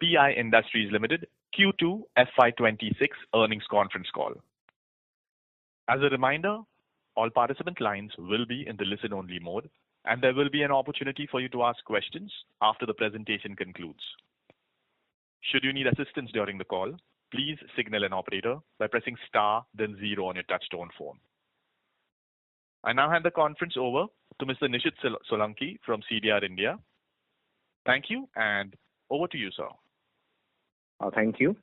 PI Industries Limited Q2FY26 earnings conference call. As a reminder, all participant lines will be in the listen-only mode, and there will be an opportunity for you to ask questions after the presentation concludes. Should you need assistance during the call, please signal an operator by pressing star then 0 on your touchtone phone. I now hand the conference over to Mr. Nishit Solanki from CDR India. Thank you, and over to you, sir. Thank you.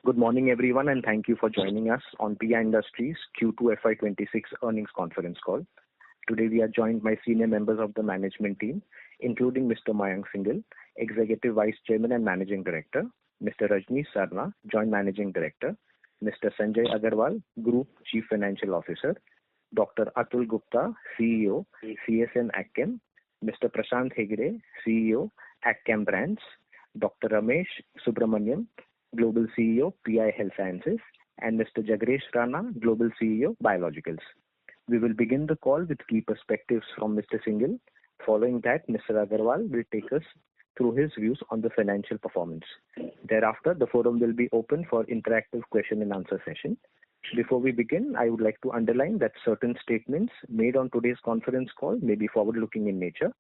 Good morning, everyone, and thank you for joining us on PI Industries Q2FY26 earnings conference call. Today, we are joined by senior members of the management team, including Mr. Mayank Singhal, Executive Vice Chairman and Managing Director, Mr. Rajnish Sarna, Joint Managing Director, Mr. Sanjay Agarwal, Group Chief Financial Officer, Dr. Atul Gupta, CEO, CSM AgChem, Mr. Prashant Hegde, CEO, AgChem Brands, Dr. Ramesh Subramaniam, Global CEO, PI Health Sciences, and Mr. Jagresh Rana, Global CEO, Biologicals. We will begin the call with key perspectives from Mr. Singhal. Following that, Mr. Agarwal will take us through his views on the financial performance. Thereafter, the forum will be open for interactive question and answer session. Before we begin, I would like to underline that certain statements made on today's conference call may be forward-looking in nature.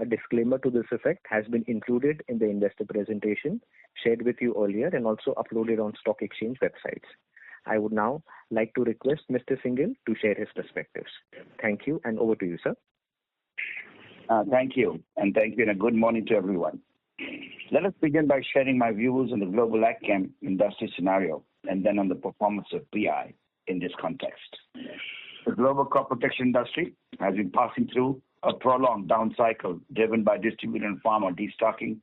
A disclaimer to this effect has been included in the investor presentation shared with you earlier and also uploaded on stock exchange websites. I would now like to request Mr. Singhal to share his perspectives. Thank you, and over to you, sir. Thank you, and a good morning to everyone. Let us begin by sharing my views on the global AgChem industry scenario and then on the performance of PI in this context. The global crop protection industry has been passing through a prolonged down cycle driven by distributor and farmer destocking,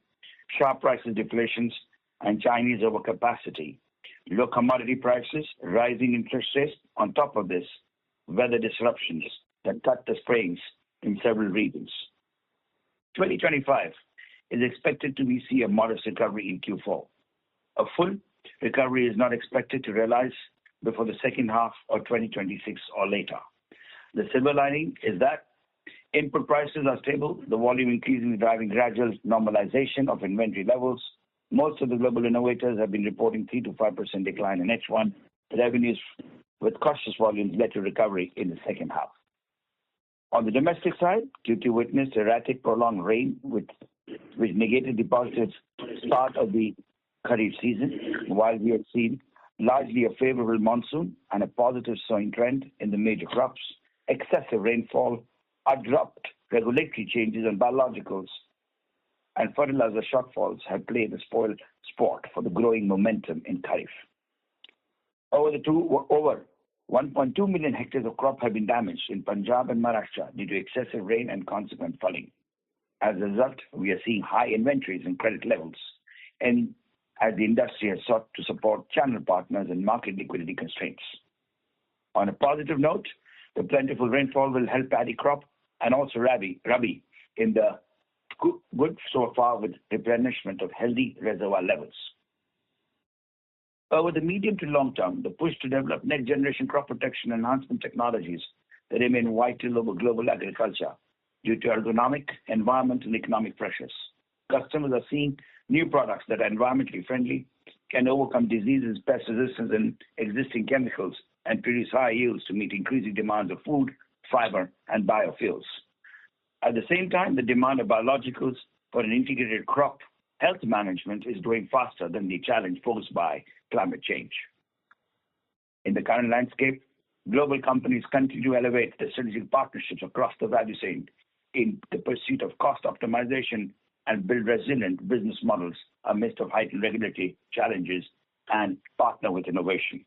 sharp prices deflations, and Chinese overcapacity, low commodity prices, rising interest rates. On top of this, weather disruptions that cut the springs in several regions. 2025 is expected to see a modest recovery in Q4. A full recovery is not expected to realize before the second half of 2026 or later. The silver lining is that input prices are stable, the volume increasing driving gradual normalization of inventory levels. Most of the global innovators have been reporting 3 to 5% decline in H1. Revenues with cautious volumes led to recovery in the second half. On the domestic side, Q2 witnessed erratic prolonged rain which negated the positive start of the Kharif season, while we have seen largely a favorable monsoon and a positive sowing trend in the major crops. Excessive rainfall, abrupt regulatory changes on biologicals, and fertilizer shortfalls have played a spoil sport for the growing momentum in Kharif. Over 1.2 million hectares of crop have been damaged in Punjab and Maharashtra due to excessive rain and consequent flooding. As a result, we are seeing high inventories and credit levels, and as the industry has sought to support channel partners and market liquidity constraints. On a positive note, the plentiful rainfall will help paddy crop and also Rabi in the good so far with replenishment of healthy reservoir levels. Over the medium to long term, the push to develop next generation crop protection enhancement technologies that remain vital over global agriculture due to ergonomic, environmental, and economic pressures. Customers are seeing new products that are environmentally friendly, can overcome diseases, pest resistance, and existing chemicals, and produce high yields to meet increasing demands of food, fiber, and biofuels. At the same time, the demand of biologicals for an integrated crop health management is growing faster than the challenge posed by climate change. In the current landscape, global companies continue to elevate the strategic partnerships across the value chain in the pursuit of cost optimization and build resilient business models amidst of heightened regulatory challenges and partner with innovation.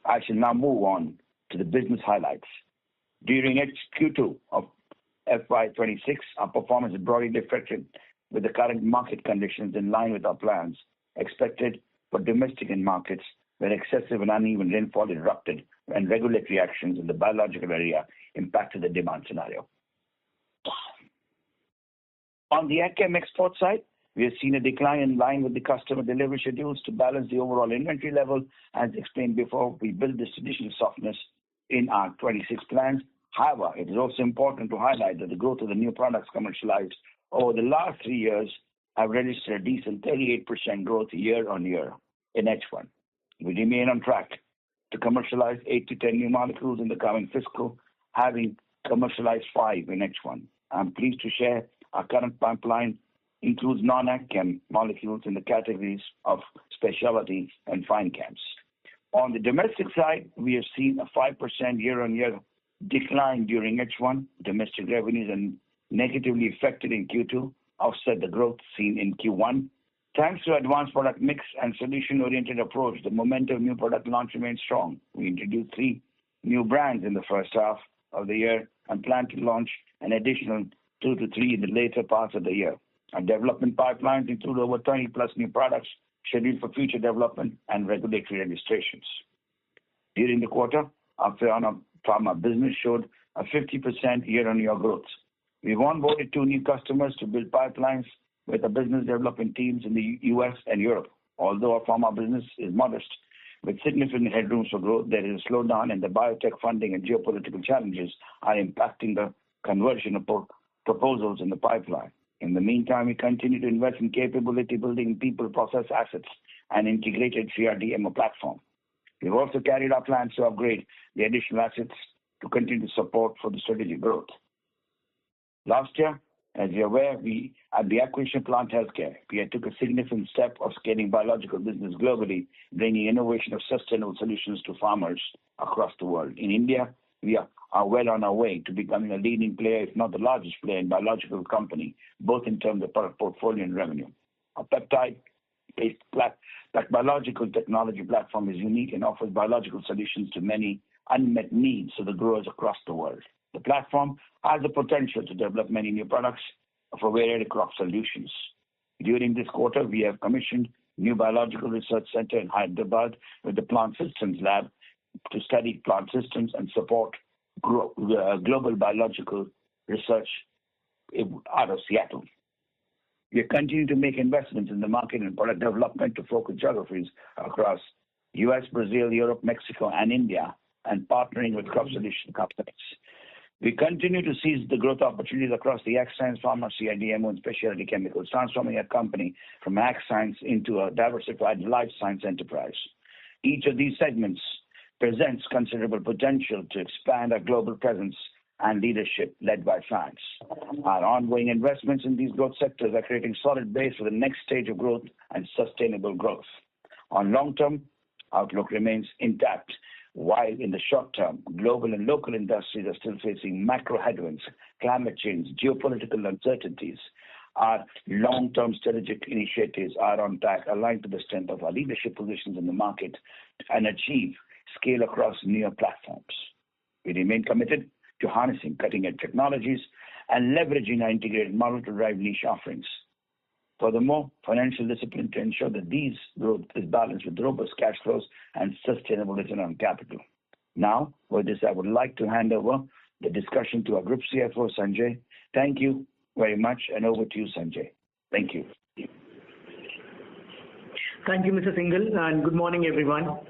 I shall now move on to the business highlights. During Q2 of FY26, our performance is broadly reflected with the current market conditions in line with our plans expected for domestic end markets where excessive and uneven rainfall erupted and regulatory actions in the biological area impacted the demand scenario. On the AgChem export side, we have seen a decline in line with the customer delivery schedules to balance the overall inventory level. As explained before, we built this additional softness in our 26 plans. However, it is also important to highlight that the growth of the new products commercialized over the last 3 years have registered a decent 38% growth year on year in H1. We remain on track to commercialize 8 to 10 new molecules in the coming fiscal, having commercialized 5 in H1. I'm pleased to share our current pipeline includes non-ag-chem molecules in the categories of specialty and fine chems. On the domestic side, we have seen a 5% year-on-year decline during H1. Domestic revenues are negatively affected in Q2, offset the growth seen in Q1. Thanks to advanced product mix and solution-oriented approach, the momentum of new product launch remains strong. We introduced 3 new brands in the first half of the year and plan to launch an additional 2 to 3 in the later parts of the year. Our development pipelines include over 20 plus new products scheduled for future development and regulatory registrations. During the quarter, our pharma business showed a 50% year-on-year growth. We've onboarded 2 new customers to build pipelines with the business development teams in the US and Europe. Although our pharma business is modest, with significant headrooms for growth, there is a slowdown in the biotech funding and geopolitical challenges are impacting the conversion of proposals in the pipeline. In the meantime, we continue to invest in capability building, people, process assets, and integrated CRDMO platform. We've also carried out plans to upgrade the additional assets to continue support for the strategic growth. Last year, as you're aware, we at the acquisition Plant Healthcare, we took a significant step of scaling biological business globally, bringing innovation of sustainable solutions to farmers across the world. In India, we are well on our way to becoming a leading player, if not the largest player in biological company, both in terms of product portfolio and revenue. Our peptide-based biological technology platform is unique and offers biological solutions to many unmet needs of the growers across the world. The platform has the potential to develop many new products for varied crop solutions. During this quarter, we have commissioned new biological research center in Hyderabad with the Plant Systems Lab to study plant systems and support global biological research out of Seattle. We are continuing to make investments in the market and product development to focus geographies across US, Brazil, Europe, Mexico, and India, and partnering with crop solution companies. We continue to seize the growth opportunities across the ag science, pharma, CRDMO, and specialty chemicals, transforming a company from ag science into a diversified life science enterprise. Each of these segments presents considerable potential to expand our global presence and leadership led by science. Our ongoing investments in these growth sectors are creating solid base for the next stage of growth and sustainable growth. On long-term, outlook remains intact, while in the short term, global and local industries are still facing macro headwinds, climate change, geopolitical uncertainties. Our long-term strategic initiatives are on track, aligned to the strength of our leadership positions in the market and achieve scale across newer platforms. We remain committed to harnessing cutting-edge technologies and leveraging our integrated model to drive niche offerings. Furthermore, financial discipline to ensure that these growth is balanced with robust cash flows and sustainable return on capital. Now, with this, I would like to hand over the discussion to our Group CFO, Sanjay. Thank you very much, and over to you, Sanjay. Thank you. Thank you, Mr. Singhal, and good morning, everyone.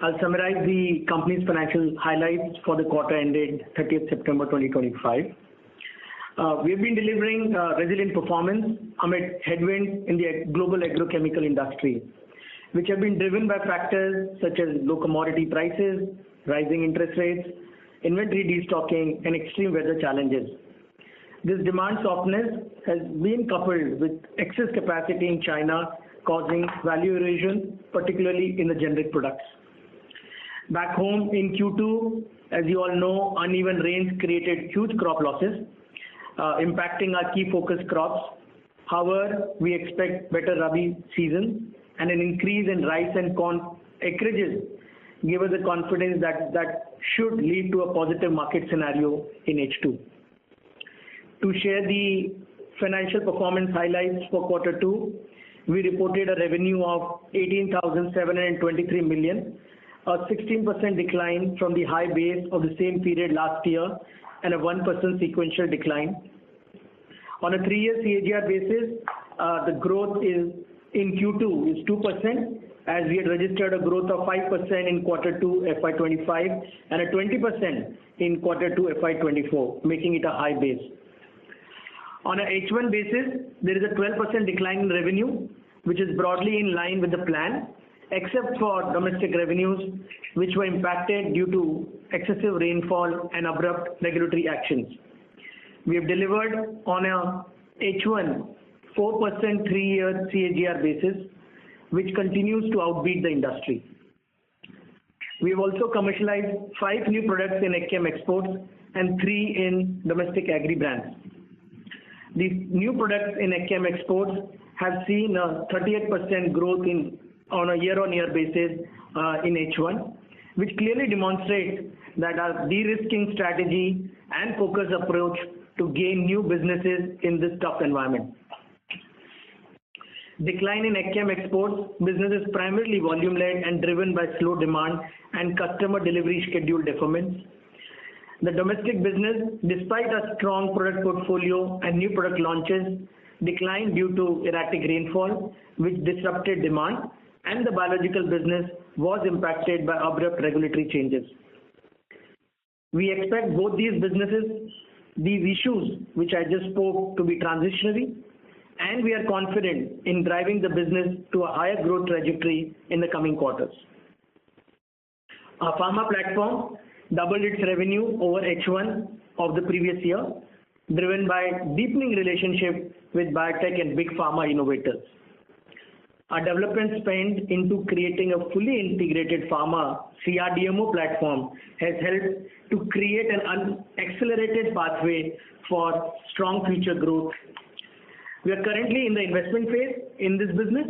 I'll summarize the company's financial highlights for the quarter ended 30th September 2025. We have been delivering resilient performance amid headwinds in the global agrochemical industry, which have been driven by factors such as low commodity prices, rising interest rates, inventory destocking, and extreme weather challenges. This demand softness has been coupled with excess capacity in China, causing value erosion, particularly in the generic products. Back home in Q2, as you all know, uneven rains created huge crop losses, impacting our key focus crops. However, we expect better Rabi season and an increase in rice and corn acreages give us the confidence that should lead to a positive market scenario in H2. To share the financial performance highlights for quarter 2, we reported a revenue of 18,723 million, a 16% decline from the high base of the same period last year and a 1% sequential decline. On a 3-year CAGR basis, the growth in Q2 is 2%, as we had registered a growth of 5% in quarter 2 FY25 and a 20% in quarter 2 FY24, making it a high base. On a H1 basis, there is a 12% decline in revenue, which is broadly in line with the plan, except for domestic revenues, which were impacted due to excessive rainfall and abrupt regulatory actions. We have delivered on a H1 4% 3-year CAGR basis, which continues to outbeat the industry. We have also commercialized 5 new products in AgChem exports and 3 in domestic agri brands. These new products in AgChem exports have seen a 38% growth on a year-on-year basis in H1, which clearly demonstrates that our de-risking strategy and focused approach to gain new businesses in this tough environment. Decline in AgChem exports business is primarily volume-led and driven by slow demand and customer delivery schedule deferments. The domestic business, despite a strong product portfolio and new product launches, declined due to erratic rainfall, which disrupted demand, and the biological business was impacted by abrupt regulatory changes. We expect both these issues which I just spoke, to be transitionary, and we are confident in driving the business to a higher growth trajectory in the coming quarters. Our pharma platform doubled its revenue over H1 of the previous year, driven by deepening relationship with biotech and big pharma innovators. Our development spend into creating a fully integrated pharma CRDMO platform has helped to create an accelerated pathway for strong future growth. We are currently in the investment phase in this business,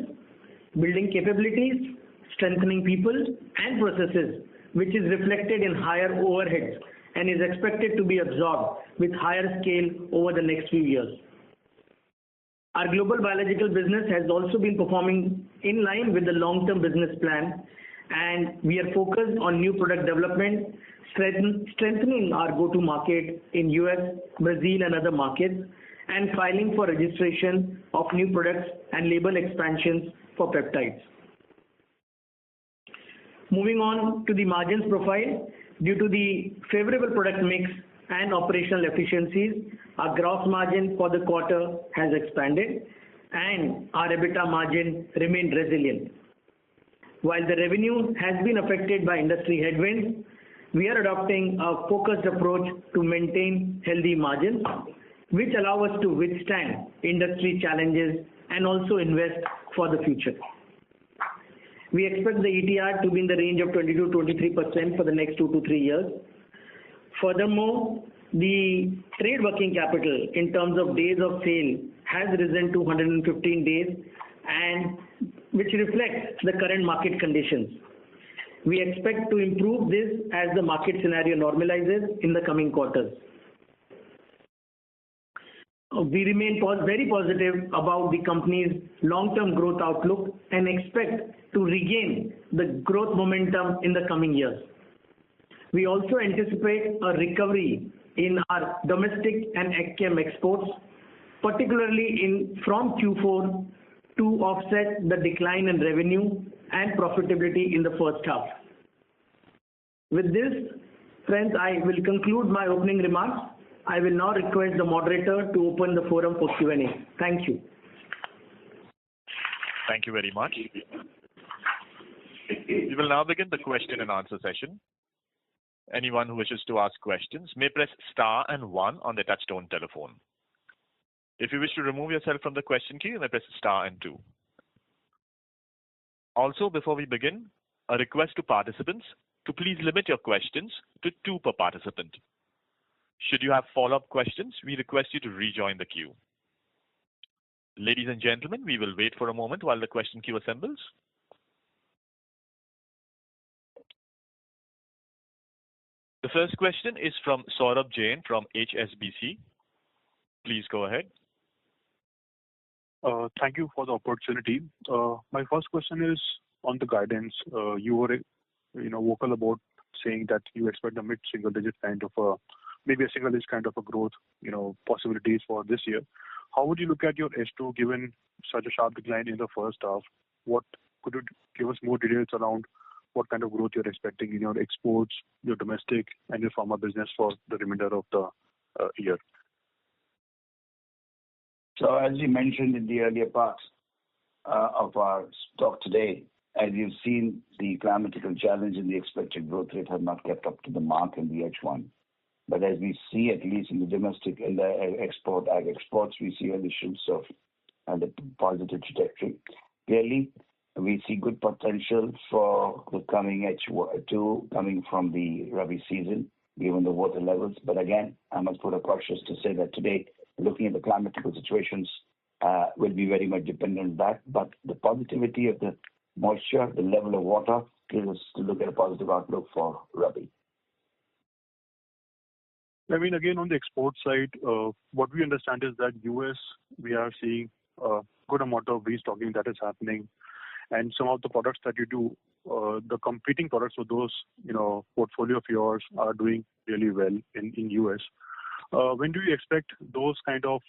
building capabilities, strengthening people and processes, which is reflected in higher overheads and is expected to be absorbed with higher scale over the next few years. Our global biological business has also been performing in line with the long-term business plan, and we are focused on new product development, strengthening our go-to-market in US, Brazil and other markets, and filing for registration of new products and label expansions for peptides. Moving on to the margins profile, due to the favorable product mix and operational efficiencies, our gross margin for the quarter has expanded and our EBITDA margin remained resilient. While the revenue has been affected by industry headwinds, we are adopting a focused approach to maintain healthy margins, which allow us to withstand industry challenges and also invest for the future. We expect the ETR to be in the range of 20 to 23% for the next 2 to 3 years. Furthermore, the trade working capital in terms of days of sale has risen to 115 days, and which reflects the current market conditions. We expect to improve this as the market scenario normalizes in the coming quarters. We remain very positive about the company's long-term growth outlook and expect to regain the growth momentum in the coming years. We also anticipate a recovery in our domestic and AgChem exports, particularly from Q4, to offset the decline in revenue and profitability in the first half. With this, friends, I will conclude my opening remarks. I will now request the moderator to open the forum for Q&A. Thank you. Thank you very much. We will now begin the question and answer session. Anyone who wishes to ask questions may press star and 1 on their touchtone telephone. If you wish to remove yourself from the question queue, you may press star and 2. Also, before we begin, a request to participants to please limit your questions to 2 per participant. Should you have follow-up questions, we request you to rejoin the queue. Ladies and gentlemen, we will wait for a moment while the question queue assembles. The first question is from Saurabh Jain from HSBC. Please go ahead. Thank you for the opportunity. My first question is on the guidance. You were, vocal about saying that you expect a mid-single digit kind of maybe a single digit kind of a growth, possibilities for this year. How would you look at your H2 given such a sharp decline in the first half? What could you give us more details around what kind of growth you're expecting in your exports, your domestic, and your pharma business for the remainder of the year? So as we mentioned in the earlier parts of our talk today, as you've seen, the climatical challenge and the expected growth rate have not kept up to the mark in the H1. But as we see, at least in the domestic, in the ag exports, we see early shoots of the positive trajectory. Clearly, we see good potential for the coming H2 coming from the Rabi season, given the water levels. But again, I must put a cautious to say that today, looking at the climatical situations, will be very much dependent on that. But the positivity of the moisture, the level of water, gives us to look at a positive outlook for Rabi. I mean, again, on the export side, what we understand is that US, we are seeing a good amount of restocking that is happening. And some of the products that you do, the competing products for those, portfolio of yours are doing really well in US. When do you expect those kind of,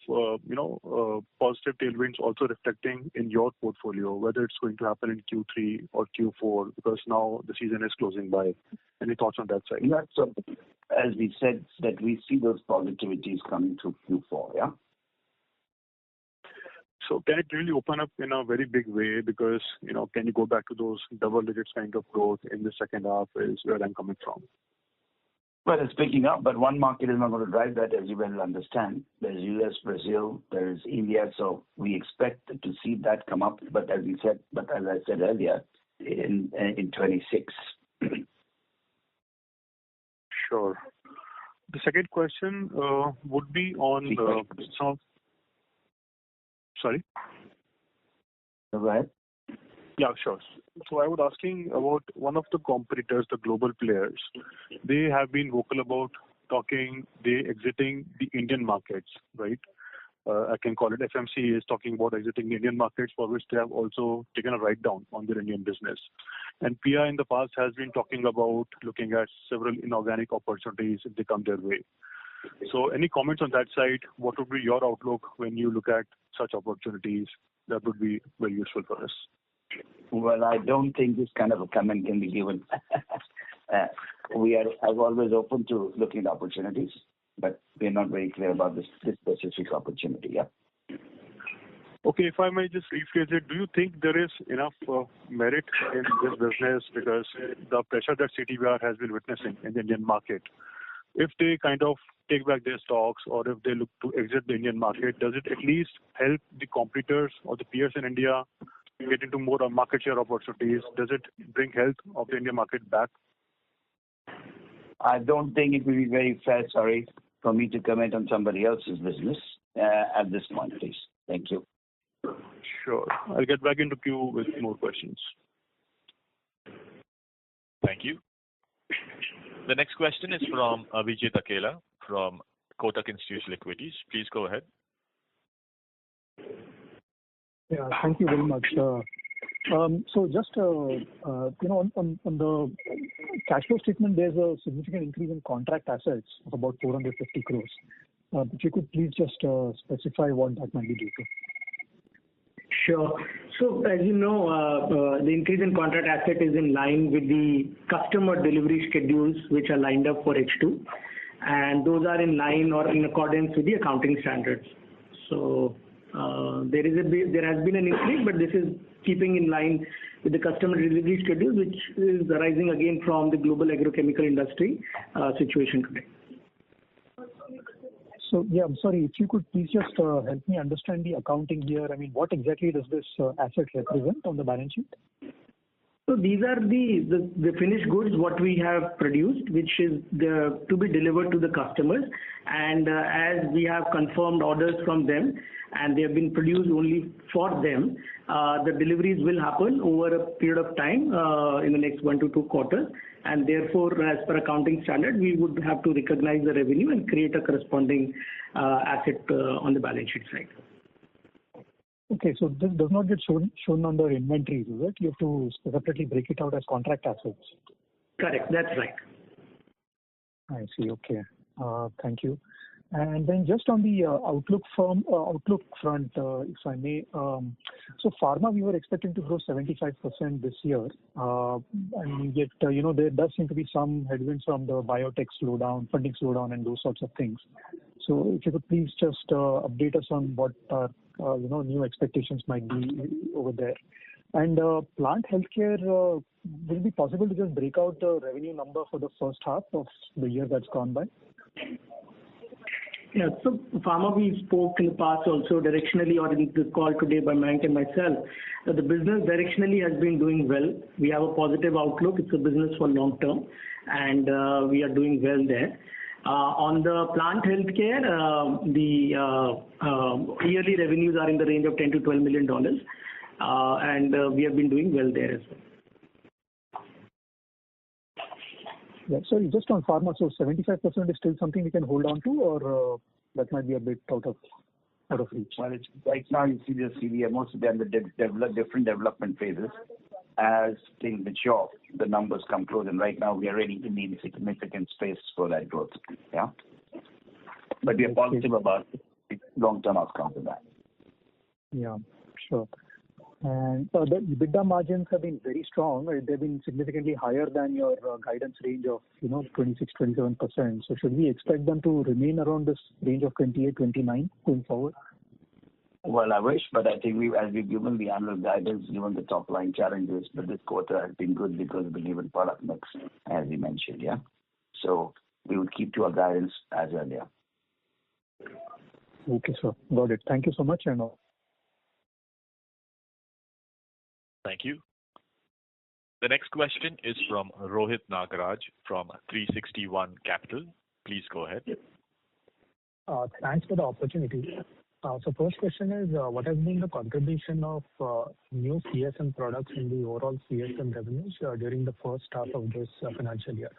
positive tailwinds also reflecting in your portfolio, whether it's going to happen in Q3 or Q4, because now the season is closing by? Any thoughts on that side? Yeah, so as we said, that we see those positivities coming through Q4, yeah? So can it really open up in a very big way? Because, can you go back to those double digits kind of growth in the second half is where I'm coming from. Well, it's picking up, but one market is not going to drive that, as you well understand. There's US, Brazil, there's India, so we expect to see that come up. But as I said earlier, in 26. Sure. The second question would be on some. Sorry. Go ahead. Yeah, sure. So I was asking about one of the competitors, the global players. They have been vocal about exiting the Indian markets, right? I can call it FMC is talking about exiting the Indian markets, for which they have also taken a write down on their Indian business. And PI in the past has been talking about looking at several inorganic opportunities if they come their way. So any comments on that side? What would be your outlook when you look at such opportunities? That would be very useful for us. Well, I don't think this kind of a comment can be given. We are always open to looking at opportunities, but we're not very clear about this specific opportunity. Yeah. Okay, if I may just rephrase it, do you think there is enough merit in this business, because the pressure that CTVR has been witnessing in the Indian market, if they kind of take back their stocks or if they look to exit the Indian market, does it at least help the competitors or the peers in India get into more market share opportunities? Does it bring health of the Indian market back? I don't think it will be very fair, for me to comment on somebody else's business at this point, please. Thank you. Sure. I'll get back into queue with more questions. Thank you. The next question is from Abhijit Akela from Kotak Institutional Equities. Please go ahead. Yeah, thank you very much. So just, on the cash flow statement, there's a significant increase in contract assets of about 450 crores. If you could please just specify what that might be due to. Sure. So as you know, the increase in contract asset is in line with the customer delivery schedules which are lined up for H2, and those are in line or in accordance with the accounting standards. So there has been an increase, but this is keeping in line with the customer delivery schedule, which is arising again from the global agrochemical industry situation today. So, yeah, I'm sorry, if you could please just help me understand the accounting here. I mean, what exactly does this asset represent on the balance sheet? So these are the finished goods what we have produced, which is to be delivered to the customers. And as we have confirmed orders from them, and they have been produced only for them, the deliveries will happen over a period of time in the next 1 to 2 quarters. And therefore, as per accounting standard, we would have to recognize the revenue and create a corresponding asset on the balance sheet side. Okay, so this does not get shown under inventories, is it? You have to separately break it out as contract assets. Correct, that's right. I see, okay. Thank you. And then just on the outlook front, if I may, so pharma we were expecting to grow 75% this year, and yet there does seem to be some headwinds from the biotech slowdown, funding slowdown, and those sorts of things. So if you could please just update us on what our new expectations might be over there. And plant healthcare, will it be possible to just break out the revenue number for the first half of the year that's gone by? Yeah. So pharma, we spoke in the past also directionally or in the call today by Mayank and myself, that the business directionally has been doing well. We have a positive outlook. It's a business for long term, and we are doing well there. On the plant healthcare, the yearly revenues are in the range of $10 to $12 million, and we have been doing well there as well. Yeah, sorry, just on pharma, so 75% is still something we can hold on to, or that might be a bit out of reach? Well, it's, right now you see the CDMOs, they're in the different development phases. As things mature, the numbers come close, and right now we are already in the significant space for that growth. Yeah, but we are positive about long-term outcomes of that. Yeah, sure. And the EBITDA margins have been very strong. They've been significantly higher than your guidance range of 26-27%. So should we expect them to remain around this range of 28-29 going forward? Well, I wish, but I think as we've given the annual guidance, given the top line challenges, but this quarter has been good because of the given product mix, as we mentioned. Yeah, so we would keep to our guidance as earlier. Okay, sir. Got it. Thank you so much, and Thank you. The next question is from Rohit Nagaraj from 360 ONE Capital. Please go ahead. Thanks for the opportunity. So first question is, what has been the contribution of new CSM products in the overall CSM revenues during the first half of this financial year?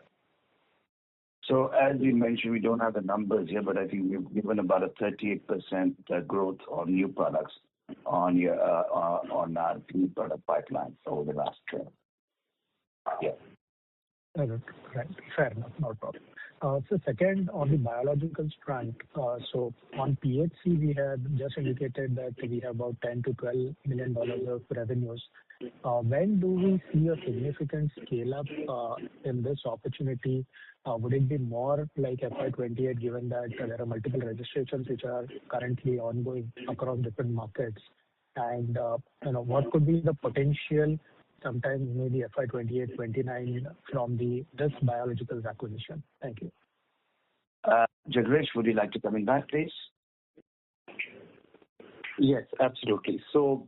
So as we mentioned, we don't have the numbers here, but I think we've given about a 38% growth on new products on our new product pipeline over the last term. Yeah. Right. Fair enough. No problem. So second, on the biologicals front, so on PHC, we have just indicated that we have about $10 to $12 million of revenues. When do we see a significant scale-up in this opportunity? Would it be more like FY28, given that there are multiple registrations which are currently ongoing across different markets? And what could be the potential, sometimes maybe FY28, 29 from this biologicals acquisition? Thank you. Jagresh, would you like to come in back, please? Yes, absolutely. So,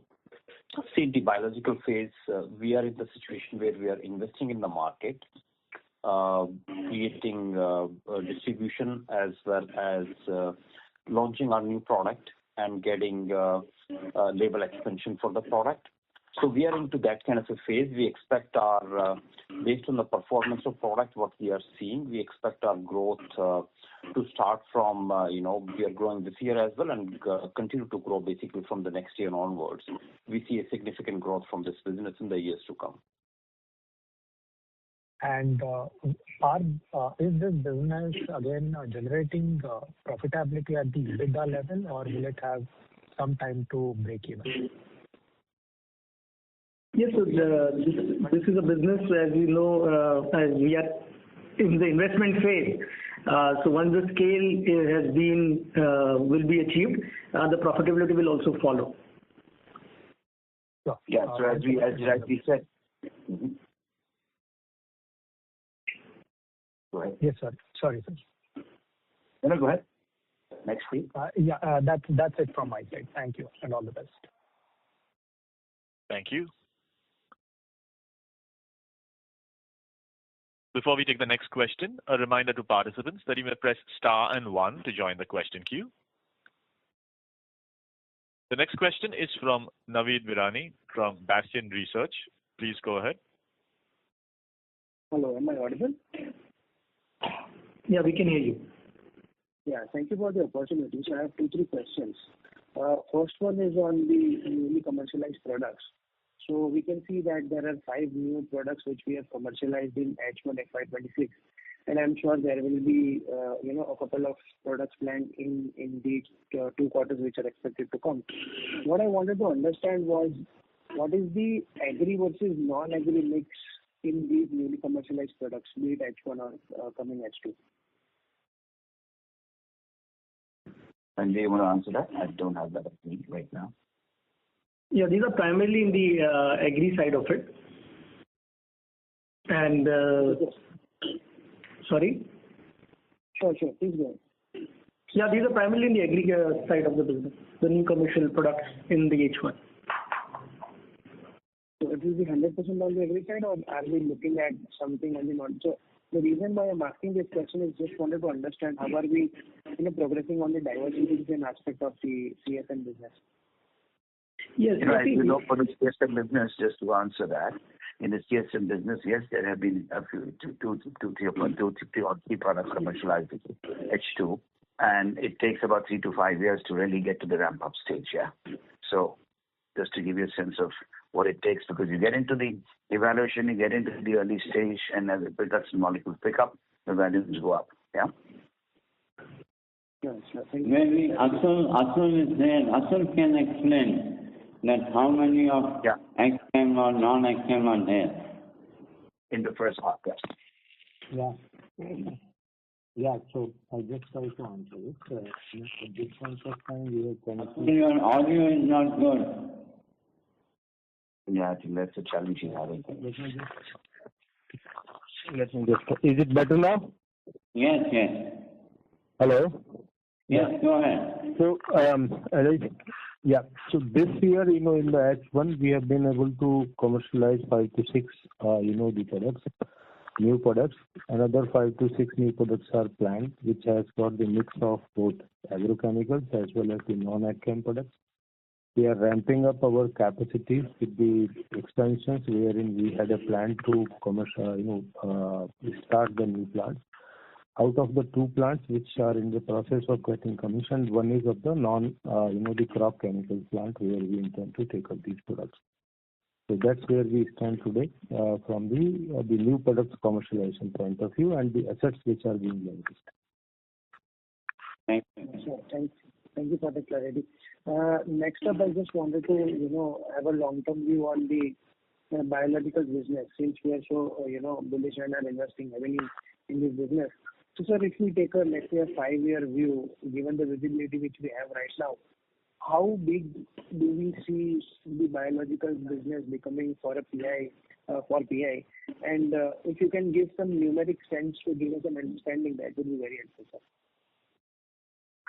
see, the biological phase, we are in the situation where we are investing in the market, creating distribution as well as launching our new product and getting label expansion for the product. So we are into that kind of a phase. We expect our, based on the performance of product, what we are seeing, we expect our growth to start from, we are growing this year as well and continue to grow basically from the next year onwards. We see a significant growth from this business in the years to come. And is this business again generating profitability at the EBITDA level, or will it have some time to break even? Yes, so this is a business, as you know, as we are in the investment phase. So once the scale has been will be achieved, the profitability will also follow. Sure. Yeah. So as we said. Go ahead. Yes, sir. Sorry, sir. No, go ahead. Next, please. Yeah, that's it from my side. Thank you, and all the best. Thank you. Before we take the next question, a reminder to participants that you may press star and 1 to join the question queue. The next question is from Naveed Virani from Bastion Research. Please go ahead. Hello, am I audible? Yeah, we can hear you. Yeah, thank you for the opportunity. So I have 2-3 questions. First one is on the newly commercialized products. So we can see that there are 5 new products which we have commercialized in H1 FY26, and I'm sure there will be, a couple of products planned in the 2 quarters which are expected to come. What I wanted to understand was, what is the agri versus non-agri mix in these newly commercialized products, be it H1 or coming H2? Sanjay, you want to answer that? I don't have that at me right now. Yeah, these are primarily in the agri side of it. And sorry? Sure. Please go ahead. Yeah, these are primarily in the agri side of the business, the new commercial products in the H1. So it will be 100% on the agri side, or are we looking at something on the non? So the reason why I'm asking this question is just wanted to understand how are we, progressing on the diversification aspect of the CSM business. Yes, for the CSM business, just to answer that, in the CSM business, yes, there have been a few, two, three products commercialized in H2, and it takes about 3 to 5 years to really get to the ramp-up stage, yeah. So just to give you a sense of what it takes, because you get into the evaluation, you get into the early stage, and as the production molecules pick up, the values go up, yeah. Sure. Maybe Atul is there. Atul can explain that how many of XM or non-XM are there. In the first half, yes. Yeah, so I just try to answer it. At this point of time, we are connecting. Your audio is not good. Yeah, I think that's a challenge you have. Let me just. Is it better now? Yes. Hello? Yes, go ahead. So, so this year, in the H1, we have been able to commercialize 5 to 6, the products, new products. Another 5 to 6 new products are planned, which has got the mix of both agrochemicals as well as the non-ag-chem products. We are ramping up our capacities with the expansions, wherein we had a plan to start the new plants. Out of the 2 plants which are in the process of getting commissioned, one is of the the crop chemical plant where we intend to take up these products. So that's where we stand today from the new products commercialization point of view and the assets which are being leveraged. Thank you. Sure. Thank you for the clarity. Next up, I just wanted to, have a long-term view on the biological business, since we are so, bullish and are investing heavily in this business. So, sir, if we take let's say a 5-year view, given the visibility which we have right now, how big do we see the biological business becoming for PI? And if you can give some numeric sense to give us an understanding, that would be very helpful, sir.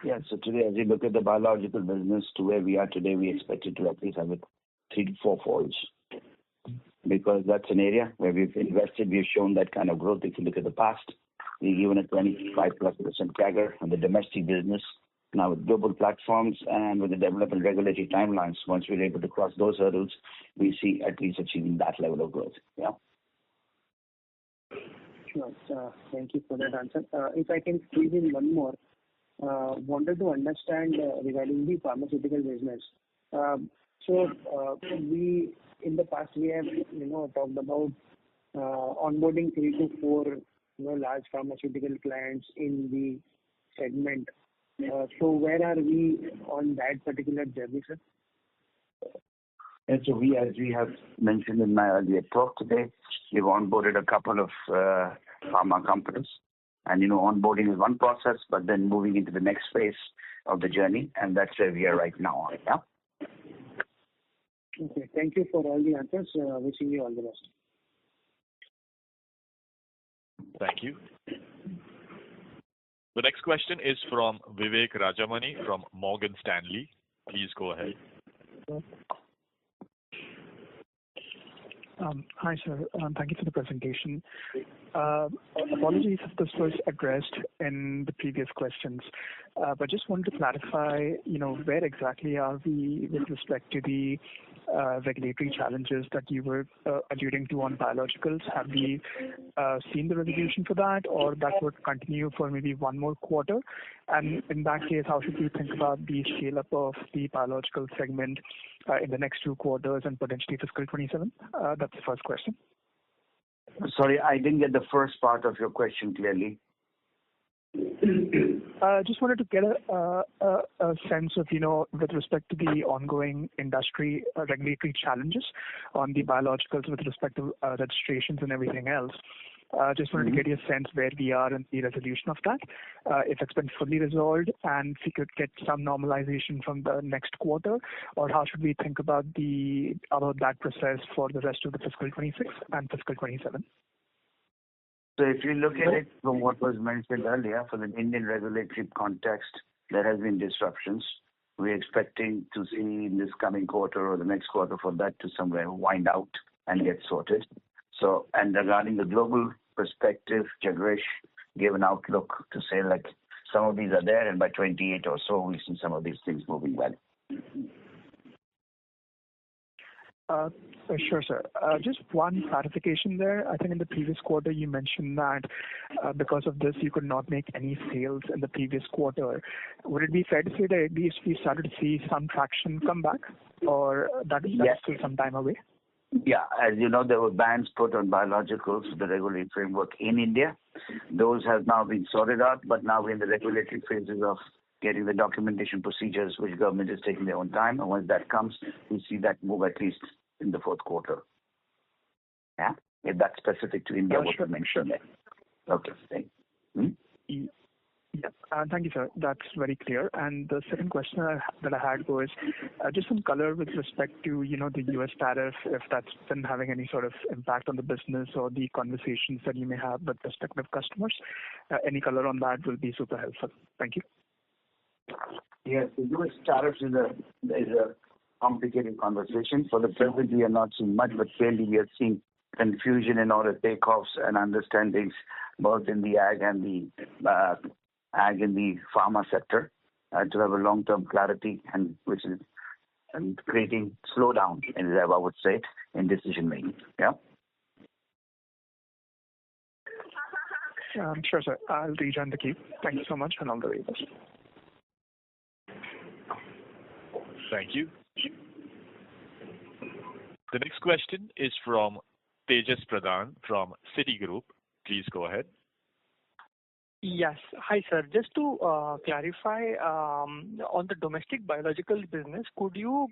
Yeah, so today, as you look at the biological business to where we are today, we expect it to at least have it 3 to 4 folds. Because that's an area where we've invested, we've shown that kind of growth. If you look at the past, we've given a 25+% CAGR on the domestic business. Now with global platforms and with the development regulatory timelines, once we're able to cross those hurdles, we see at least achieving that level of growth. Yeah. Sure. Thank you for that answer. If I can squeeze in one more, wanted to understand regarding the pharmaceutical business. We in the past we have talked about onboarding 3 to 4 large pharmaceutical clients in the segment. So where are we on that particular journey, sir? And so as we have mentioned in my earlier talk today, we've onboarded a couple of pharma companies. And, onboarding is one process, but then moving into the next phase of the journey, and that's where we are right now. Yeah? Okay. Thank you for all the answers. Wishing you all the best. Thank you. The next question is from Vivek Rajamani from Morgan Stanley. Please go ahead. Hi, sir. Thank you for the presentation. Apologies if this was addressed in the previous questions, but just wanted to clarify, where exactly are we with respect to the regulatory challenges that you were alluding to on biologicals? Have we seen the resolution for that, or that would continue for maybe one more quarter? And in that case, how should we think about the scale-up of the biological segment in the next 2 quarters and potentially fiscal 27? That's the first question. Sorry, I didn't get the first part of your question clearly. Just wanted to get a sense of, with respect to the ongoing industry regulatory challenges on the biologicals with respect to registrations and everything else. Just wanted to get your sense where we are in the resolution of that, if it's been fully resolved, and if we could get some normalization from the next quarter, or how should we think about that process for the rest of the fiscal 26 and fiscal 27? So if you look at it from what was mentioned earlier, for the Indian regulatory context, there has been disruptions. We're expecting to see in this coming quarter or the next quarter for that to somewhere wind out and get sorted. So, and regarding the global perspective, Jagresh gave an outlook to say like some of these are there, and by 28 or so, we see some of these things moving well. Sure, sir. Just one clarification there. I think in the previous quarter you mentioned that because of this you could not make any sales in the previous quarter. Would it be fair to say that at least we started to see some traction come back, or that is still some time away? Yeah, as you know, there were bans put on biologicals, the regulatory framework in India. Those have now been sorted out, but now we're in the regulatory phases of getting the documentation procedures, which government is taking their own time. And once that comes, we see that move at least in the fourth quarter. Yeah, if that's specific to India, what you mentioned there. Okay, thank you. Yeah, thank you, sir. That's very clear. And the second question that I had was just some color with respect to, the U.S. tariff, if that's been having any sort of impact on the business or the conversations that you may have with prospective customers. Any color on that will be super helpful. Thank you. Yes, the U.S. tariffs is a complicated conversation. For the present, we are not seeing much, but clearly we are seeing confusion in order takeoffs and understandings both in the ag and the pharma sector to have a long-term clarity, and which is creating slowdown, I would say, in decision making. Yeah. Sure, sir. I'll rejoin the queue. Thank you so much, and all the very best. Thank you. The next question is from Tejas Pradhan from Citigroup. Please go ahead. Yes. Hi, sir. Just to clarify, on the domestic biological business, could you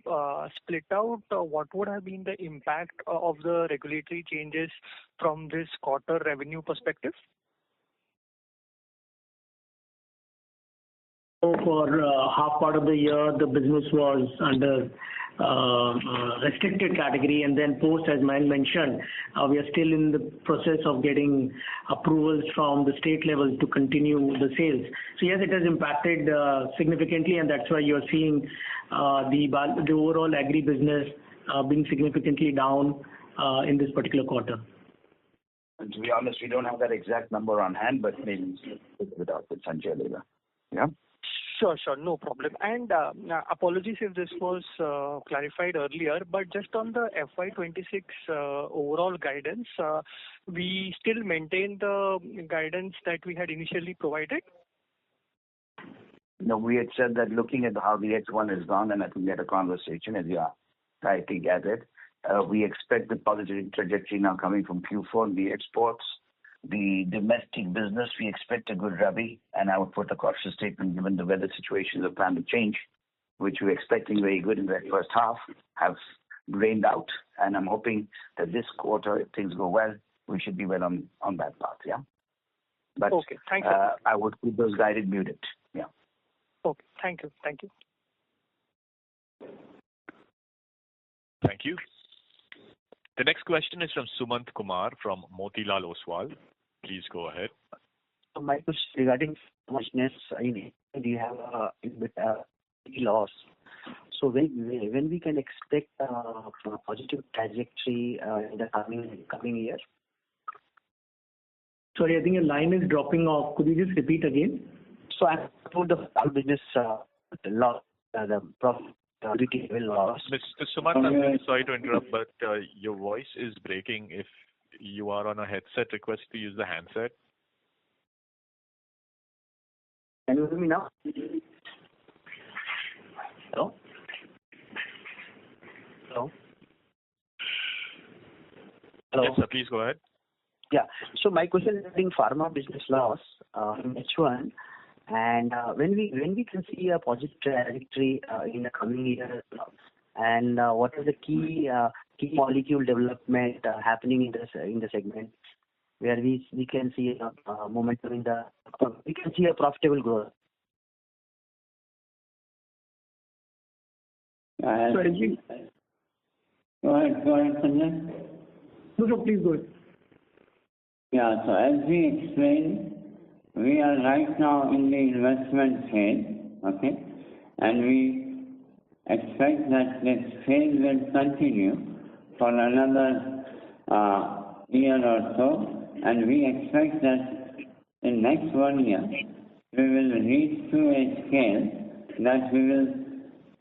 split out what would have been the impact of the regulatory changes from this quarter revenue perspective? So for half part of the year, the business was under restricted category, and then post, as Mayank mentioned, we are still in the process of getting approvals from the state level to continue the sales. So yes, it has impacted significantly, and that's why you're seeing the overall agri business being significantly down in this particular quarter. And to be honest, we don't have that exact number on hand, but maybe without with Sanjay later. Yeah. Sure, no problem. And apologies if this was clarified earlier, but just on the FY26 overall guidance, we still maintain the guidance that we had initially provided? No, we had said that looking at how the H1 is gone, and I think we had a conversation as you are rightly gathered, we expect the positive trajectory now coming from Q4 in the exports. The domestic business, we expect a good Rabi, and I would put a cautious statement given the weather situations of climate change, which we're expecting very good in that first half, have rained out. And I'm hoping that this quarter, if things go well, we should be well on that path, yeah? But okay, thank you. I would keep those guided muted, yeah. Okay, thank you. Thank you. The next question is from Sumant Kumar from Motilal Oswal. Please go ahead. My question regarding muchness in you have a bit loss. So when we can expect a positive trajectory in the coming year? Sorry, I think your line is dropping off. Could you just repeat again? So I told the business loss, the profitability will loss. Mr. Sumant, I'm really sorry to interrupt, but your voice is breaking. If you are on a headset, request to use the handset. Can you hear me now? Hello? Hello? Hello? Yes, sir, please go ahead. Yeah. So my question is regarding pharma business loss in H1, and when we can see a positive trajectory in the coming year, and what is the key molecule development happening in the segment? where we can see momentum in the we can see a profitable growth. So as we Go ahead, Sanjay. no, please go ahead. Yeah, so as we explained, we are right now in the investment phase, okay? And we expect that this phase will continue for another year or so, and we expect that in next 1 year, we will reach to a scale that we will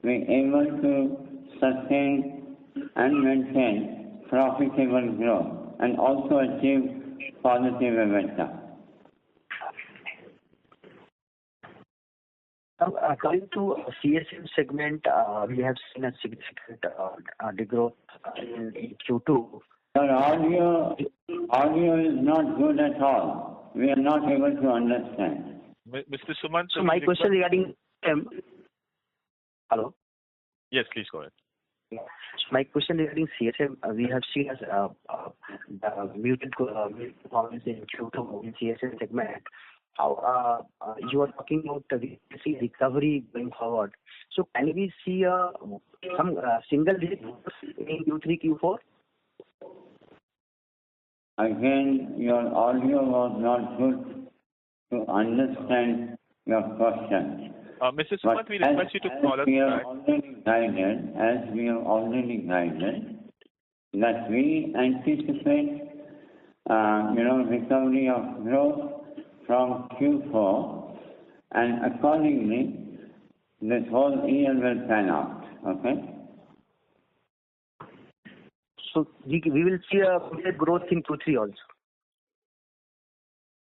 be able to sustain and maintain profitable growth and also achieve positive EBITDA. Coming to CSM segment, we have seen a significant degrowth in Q2. Your audio is not good at all. We are not able to understand. Mr. Sumant. So my question regarding hello. Yes, please go ahead. So my question regarding CSM, we have seen as the muted performance in Q2 in CSM segment. How you are talking about we see recovery going forward. So can we see some single digit in Q3, Q4? Again, your audio was not good to understand your question. Mr. Sumant, we request you to call us back. As we have already guided, that we anticipate, recovery of growth from Q4, and accordingly, this whole year will pan out. Okay? So we will see a growth in Q3 also.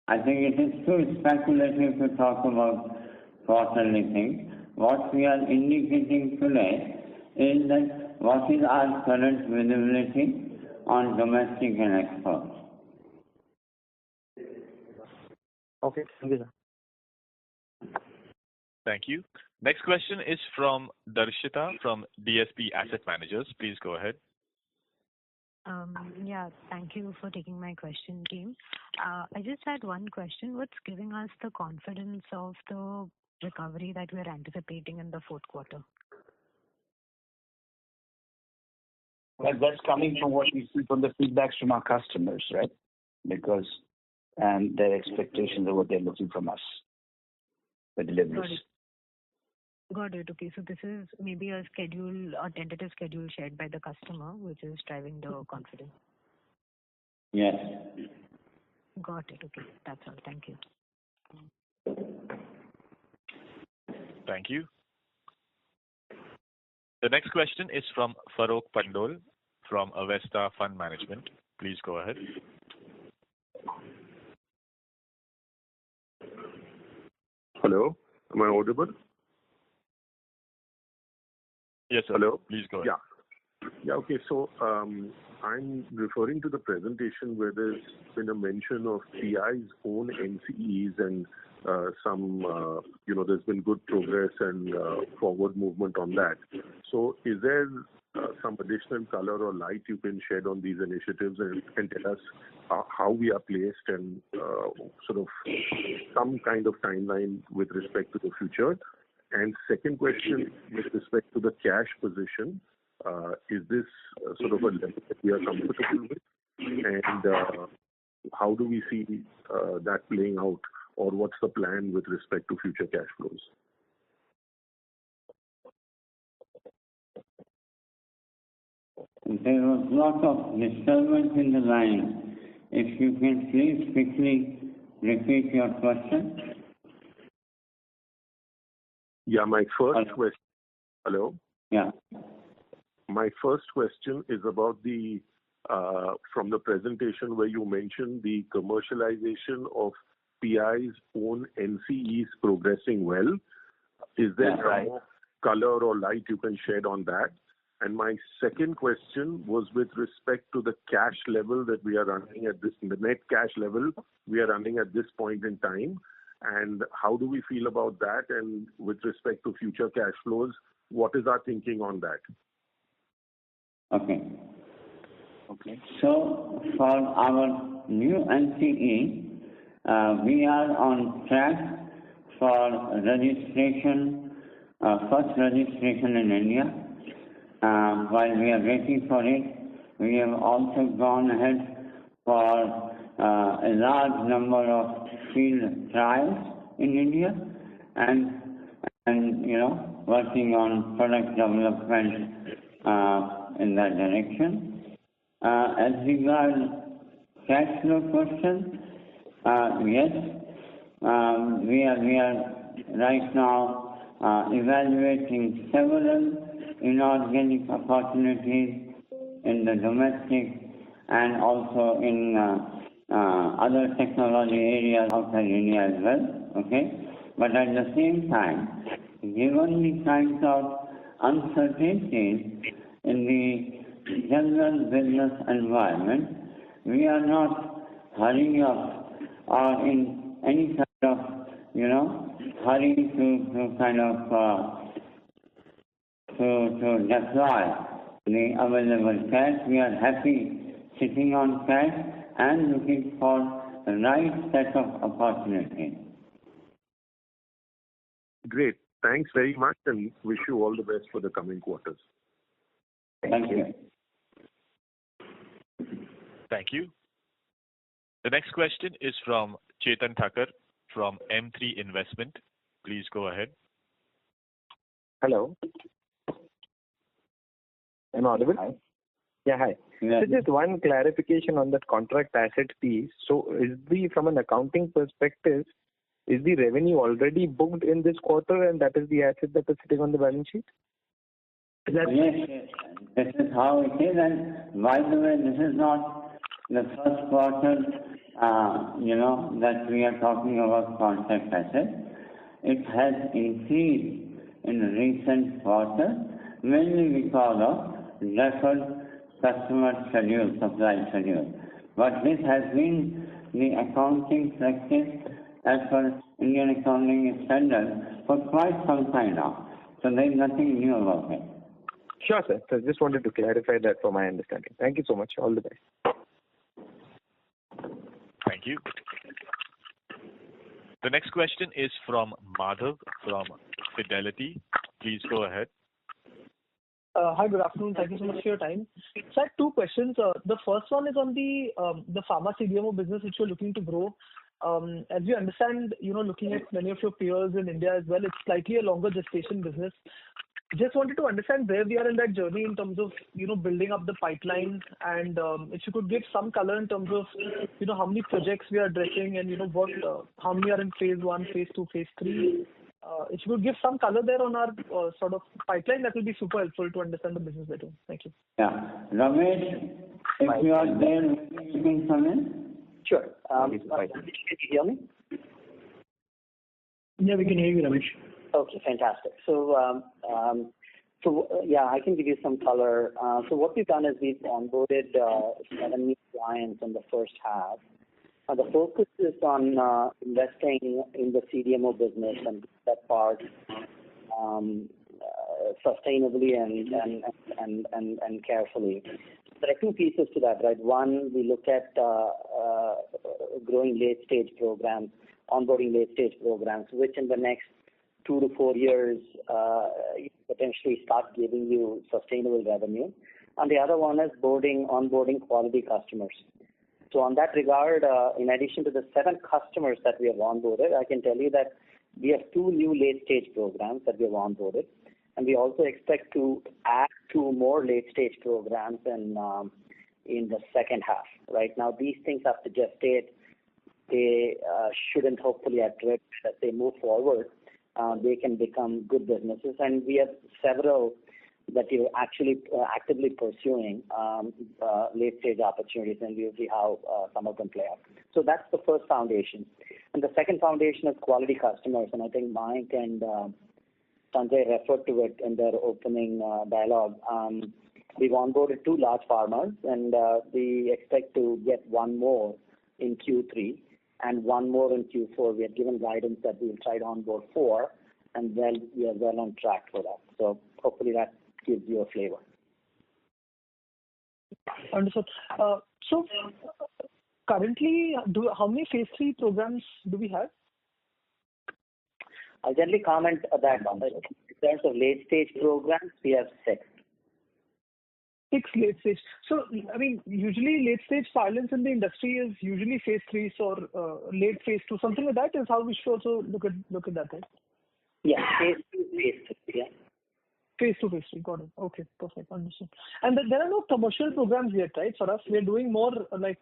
I think it is too speculative to talk about quarterly things. What we are indicating today is that what is our current visibility on domestic and export. Okay, thank you, sir. Thank you. Next question is from Darshita from DSP Asset Managers. Please go ahead. Yeah, thank you for taking my question, team. I just had one question. What's giving us the confidence of the recovery that we are anticipating in the fourth quarter? Well, that's coming from what we see from the feedbacks from our customers, right? Because and their expectations of what they're looking from us, the deliveries. Got it. Okay, so this is maybe a schedule, a tentative schedule shared by the customer, which is driving the confidence. Yes. Got it. Okay, that's all. Thank you. Thank you. The next question is from Farokh Pandole from Avesta Fund Management. Please go ahead. Hello, am I audible? Yes, sir. Hello? Please go ahead. Yeah, okay. So I'm referring to the presentation where there's been a mention of PI's own NCEs and some, there's been good progress and forward movement on that. So is there some additional color or light you can shed on these initiatives and tell us how we are placed and sort of some kind of timeline with respect to the future? And second question, with respect to the cash position, is this sort of a level that we are comfortable with? And how do we see that playing out, or what's the plan with respect to future cash flows? There was lot of disturbance in the line. If you can please quickly repeat your question. Yeah, my first question. Hello? Yeah. My first question is about the from the presentation where you mentioned the commercialization of PI's own NCEs progressing well. Is there some more color or light you can shed on that? And my second question was with respect to the cash level that we are running at this, the net cash level we are running at this point in time. And how do we feel about that? And with respect to future cash flows, what is our thinking on that? Okay. So for our new NCE, we are on track for registration, first registration in India. While we are waiting for it, we have also gone ahead for a large number of field trials in India and working on product development in that direction. As regards cash flow question, yes, we are right now evaluating several inorganic opportunities in the domestic and also in other technology areas outside India as well. Okay, but at the same time, given the kinds of uncertainties in the general business environment, we are not hurrying up or in any kind of, hurry to kind of to deploy the available cash. We are happy sitting on cash and looking for the right set of opportunities. Great. Thanks very much and wish you all the best for the coming quarters. Thank you. Thank you. The next question is from Chetan Thakkar from M3 Investment. Please go ahead. Hello. Am I audible? Hi. Yeah, hi. Yeah. So just one clarification on that contract asset piece. So from an accounting perspective, is the revenue already booked in this quarter and that is the asset that is sitting on the balance sheet? Yes. This is how it is. And by the way, this is not the first quarter, that we are talking about contract assets. It has increased in recent quarters, mainly because of deferred customer schedule, supply schedule. But this has been the accounting practice as per Indian accounting standard for quite some time now. So there is nothing new about it. Sure, sir. So just wanted to clarify that for my understanding. Thank you so much. All the best. Thank you. The next question is from Madhav from Fidelity. Please go ahead. Hi, good afternoon. Thank you so much for your time. So I have two questions. The first one is on the pharma CDMO business which you're looking to grow. As you understand, looking at many of your peers in India as well, it's slightly a longer gestation business. Just wanted to understand where we are in that journey in terms of, building up the pipeline and if you could give some color in terms of, how many projects we are addressing and, how many are in phase 1, phase 2, phase 3. If you could give some color there on our sort of pipeline, that will be super helpful to understand the business better. Thank you. Yeah. Ramesh, if you are there, you can come in. Sure. Can you hear me? Yeah, we can hear you, Ramesh. Okay, fantastic. So I can give you some color. So what we've done is we've onboarded 7 new clients in the first half. The focus is on investing in the CDMO business and that part sustainably and carefully. There are two pieces to that, right? One, we look at growing late-stage programs, onboarding late-stage programs, which in the next 2 to 4 years potentially start giving you sustainable revenue. And the other one is onboarding quality customers. So on that regard, in addition to the 7 customers that we have onboarded, I can tell you that we have 2 new late-stage programs that we have onboarded. And we also expect to add 2 more late-stage programs in the second half. Right now, these things have to gestate. They shouldn't hopefully at risk as they move forward. They can become good businesses. And we have several that we're actually actively pursuing late-stage opportunities, and we'll see how some of them play out. So that's the first foundation. And the second foundation is quality customers. And I think Mike and Sanjay referred to it in their opening dialogue. We've onboarded 2 large farmers, and we expect to get 1 more in Q3 and 1 more in Q4. We have given guidance that we'll try to onboard 4, and then we are well on track for that. So hopefully that gives you a flavor. Understood. So currently, how many phase 3 programs do we have? I'll generally comment that in terms of late-stage programs, we have 6. 6 late-stage. So, I mean, usually late-stage silence in the industry is usually phase 3 or late phase 2. Something like that is how we should also look at that, right? Yeah, phase 2, phase 3, yeah. Phase 2, phase 3. Got it. Okay, perfect. Understood. And there are no commercial programs yet, right? For us, we're doing more like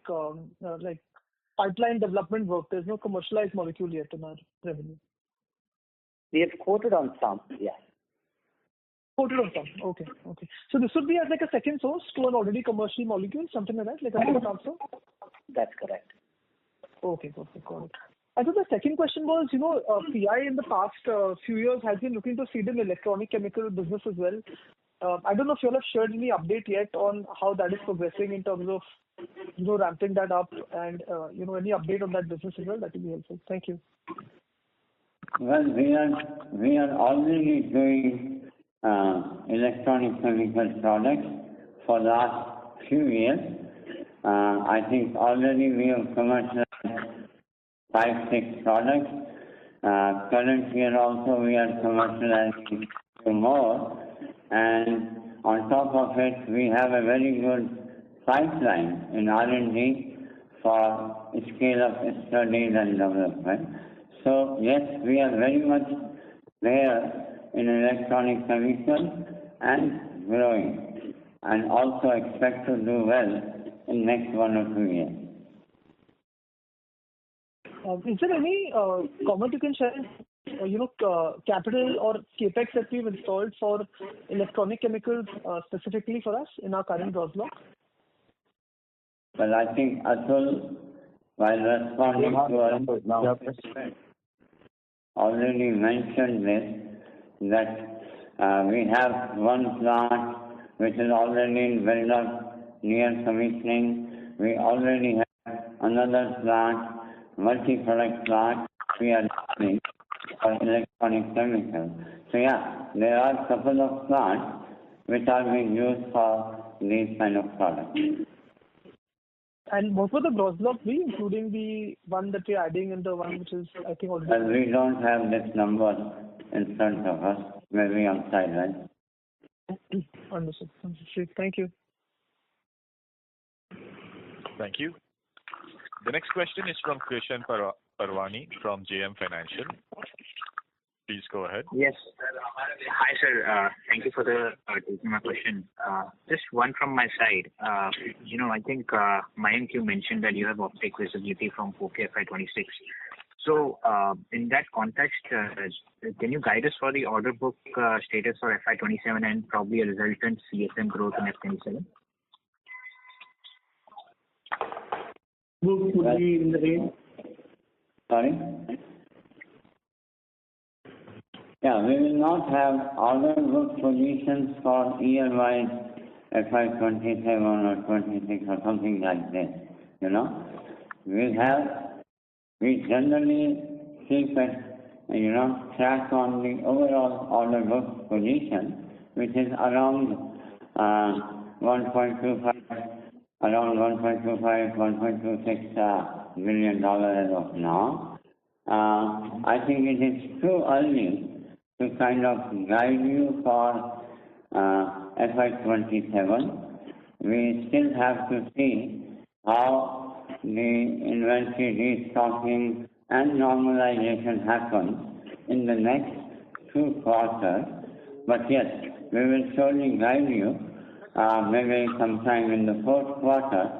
pipeline development work. There's no commercialized molecule yet in our revenue. We have quoted on some, yeah. Quoted on some. Okay. So this would be as like a second source to an already commercial molecule, something like that, like a tech transfer? That's correct. Okay, perfect. Got it. And so the second question was, PI in the past few years has been looking to seed in electronic chemical business as well. I don't know if you all have shared any update yet on how that is progressing in terms of, ramping that up and, any update on that business as well. That would be helpful. Thank you. Well, we are already doing electronic chemical products for the last few years. I think already we have commercialized 5-6 products. Current year also we are commercializing 2 more. And on top of it, we have a very good pipeline in R&D for scale-up studies and development. So yes, we are very much there in electronic chemicals and growing, and also expect to do well in next 1 or 2 years. Is there any comment you can share? Capital or capex that we've installed for electronic chemicals specifically for us in our current gross block? Well, I think Atul, while responding to our question, already mentioned this, that we have 1 plant which is already in build-up near commissioning. We already have another plant, multi-product plant we are doing for electronic chemicals. So yeah, there are a couple of plants which are being used for these kind of products. And what would the gross block be, including the one that we're adding and the one which is, I think, already... Well, we don't have this number in front of us, maybe on sideline. Understood. Thank you. Thank you. The next question is from Krishan Parwani from JM Financial. Please go ahead. Yes. Hi, sir. Thank you for taking my question. Just one from my side. I think Mayank, you mentioned that you have offtake visibility from Q2FY26. So, in that context, can you guide us for the order book status for FY27 and probably a resultant CSM growth in F27? Would be in the range. Sorry? Yeah, we will not have order book positions for year-wise FY27 or 26 or something like this. We generally keep track on the overall order book position, which is around 1.26 billion as of now. I think it is too early to kind of guide you for FY27. We still have to see how the inventory restocking and normalization happens in the next 2 quarters. But yes, we will surely guide you maybe sometime in the 4th quarter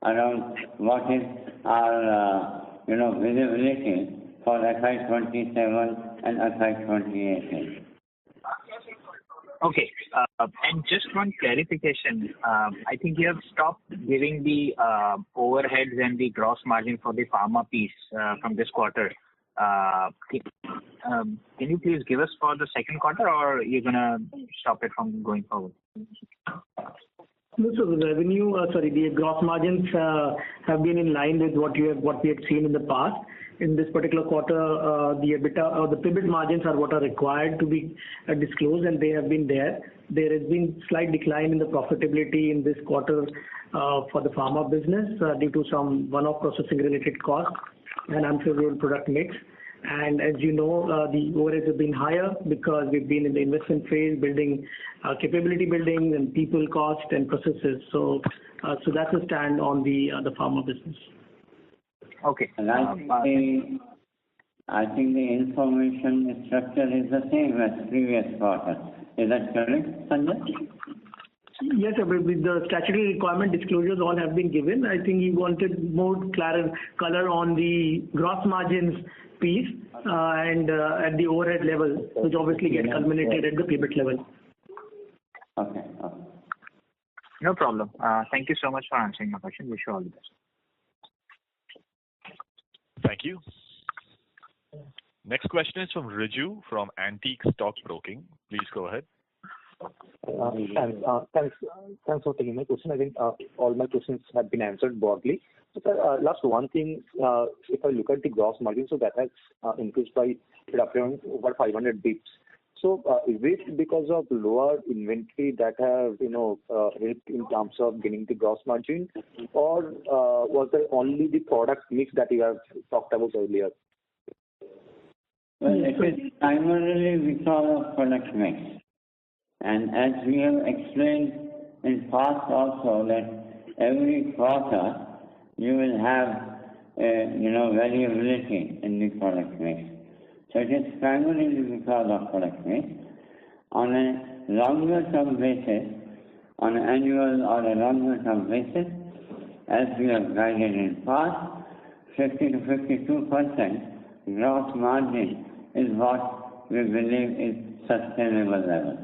around what is our visibility for FY27 and FY28. Okay. And just one clarification. I think you have stopped giving the overheads and the gross margin for the pharma piece from this quarter. Can you please give us for the second quarter, or you're going to stop it from going forward? No, so the revenue, the gross margins have been in line with what we had seen in the past. In this particular quarter, the EBITDA or the PIIND margins are what are required to be disclosed, and they have been there. There has been slight decline in the profitability in this quarter for the pharma business due to some one-off processing related costs and unfavorable product mix. And as you know, the overheads have been higher because we've been in the investment phase, building capability building and people cost and processes. So that's a stand on the pharma business. Okay. And I think the information structure is the same as previous quarter. Is that correct, Sanjay? Yes, sir. With the statutory requirement disclosures all have been given. I think you wanted more color on the gross margins piece and at the overhead level, which obviously get culminated at the PBIT level. Okay. No problem. Thank you so much for answering my question. Wish you all the best. Thank you. Next question is from Riju from Antique Stock Broking. Please go ahead. Thanks for taking my question. I think all my questions have been answered broadly. So, sir, last one thing, if I look at the gross margin, so that has increased by around over 500 bips. So, is it because of lower inventory that have helped in terms of getting the gross margin, or was there only the product mix that you have talked about earlier? Well, it is primarily because of product mix. And as we have explained in past also, that every quarter you will have variability in the product mix. So it is primarily because of product mix. On a longer term basis, on an annual or a longer term basis, as we have guided in past, 50 to 52% gross margin is what we believe is sustainable level.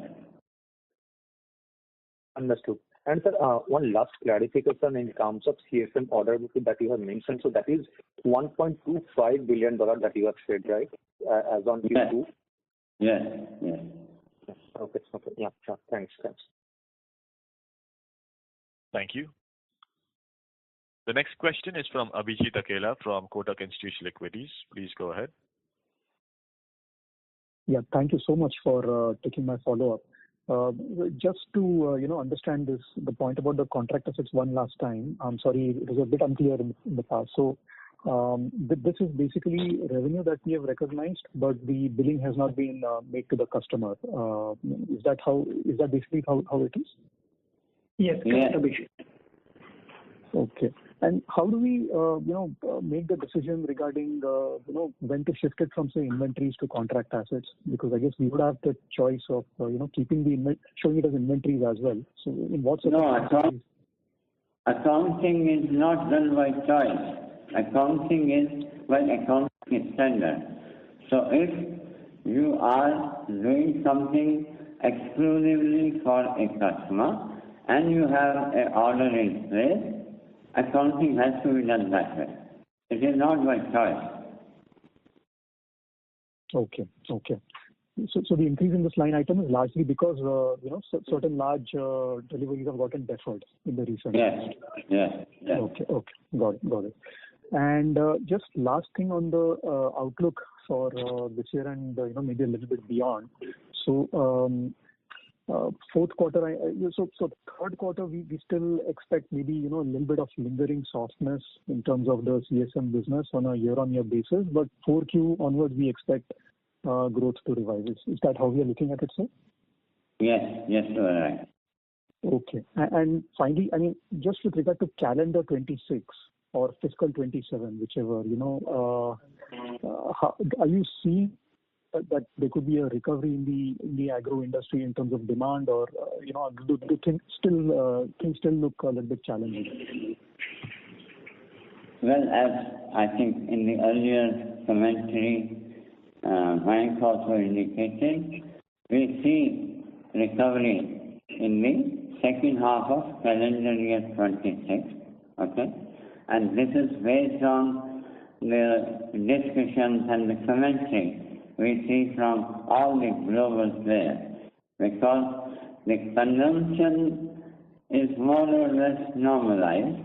Understood. And sir, one last clarification in terms of CSM order book that you have mentioned. So that is $1.25 billion that you have said, right? As on Q2? Yes. Okay. Yeah, sure. Thanks. Thank you. The next question is from Abhijit Akela from Kotak Institutional Equities. Please go ahead. Yeah, thank you so much for taking my follow-up. Just to understand the point about the contract assets one last time. I'm sorry, it was a bit unclear in the past. So this is basically revenue that we have recognized, but the billing has not been made to the customer. Is that basically how it is? Yes, correct, Abhishek. Okay. And how do we, make the decision regarding, when to shift it from, say, inventories to contract assets? Because I guess we would have the choice of, keeping showing it as inventories as well. So in what circumstances? No, accounting is not done by choice. Accounting is by accounting standard. So if you are doing something exclusively for a customer and you have an order in place, accounting has to be done that way. It is not by choice. Okay. So the increase in this line item is largely because certain large deliveries have gotten deferred in the recent years. Yes. Okay. Got it. And just last thing on the outlook for this year and maybe a little bit beyond. So fourth quarter, so third quarter we still expect maybe a little bit of lingering softness in terms of the CSM business on a year-on-year basis, but 4Q onwards we expect growth to revive. Is that how we are looking at it, sir? Yes, you are right. Okay. And finally, just with regard to calendar 26 or fiscal 27, whichever, are you seeing that there could be a recovery in the agro industry in terms of demand, or do things still look a little bit challenging? Well, as I think in the earlier commentary, Mike also indicated, we see recovery in the second half of calendar year 26. Okay, and this is based on the discussions and the commentary we see from all the global players, because the consumption is more or less normalized.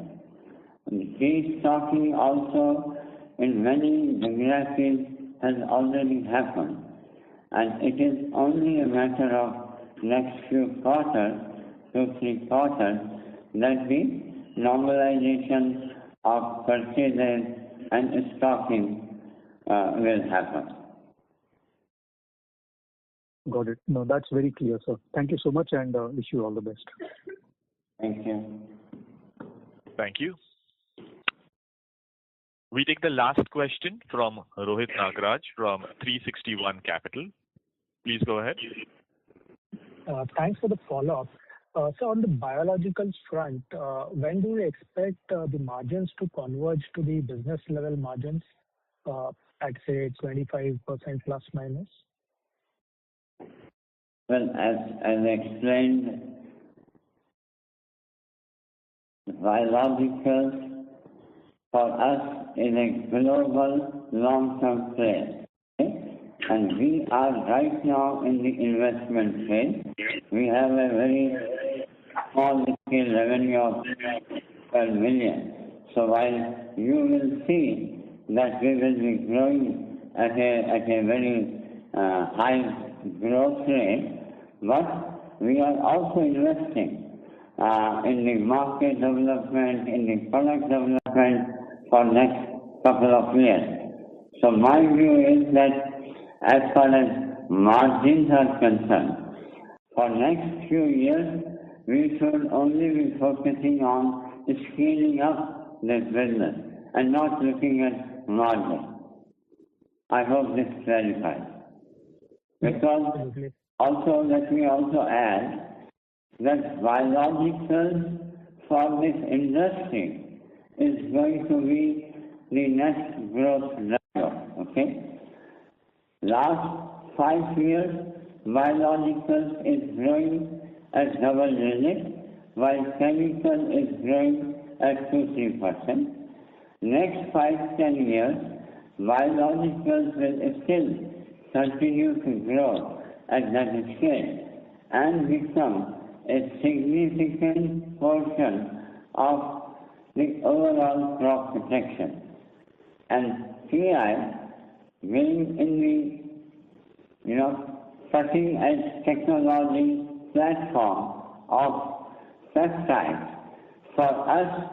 Destocking also in many geographies has already happened, and it is only a matter of next few quarters, 2-3 quarters, that the normalization of purchases and stocking will happen. Got it. No, that's very clear, sir. Thank you so much, and wish you all the best. Thank you. Thank you. We take the last question from Rohit Nagraj from 360 ONE Capital. Please go ahead. Thanks for the follow-up. So on the biologicals front, when do we expect the margins to converge to the business level margins at, say, 25% plus minus? Well, as explained, biologicals for us is a global long-term play. Okay? And we are right now in the investment phase. We have a very small scale revenue of 12 million. So while you will see that we will be growing at a very high growth rate, but we are also investing in the market development, in the product development for next couple of years. So my view is that as far as margins are concerned, for next few years, we should only be focusing on scaling up this business and not looking at margin. I hope this clarifies. Because also, let me also add that biologicals for this industry is going to be the next growth driver. Okay? Last 5 years, biologicals is growing at double digits, while chemical is growing at 2-3%. Next 5-10 years, biologicals will still continue to grow at that scale and become a significant portion of the overall crop protection. And PI being in the cutting edge technology platform of peptides, for us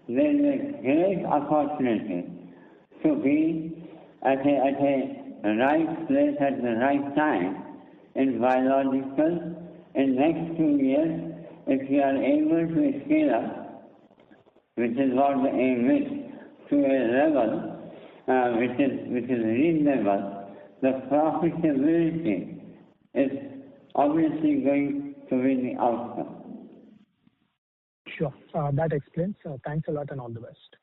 there is a great opportunity to be at a right place at the right time in biologicals. In next 2 years, if we are able to scale up, which is what the aim is, to a level which is reasonable, the profitability is obviously going to be the outcome. Sure. That explains. Thanks a lot and all the best.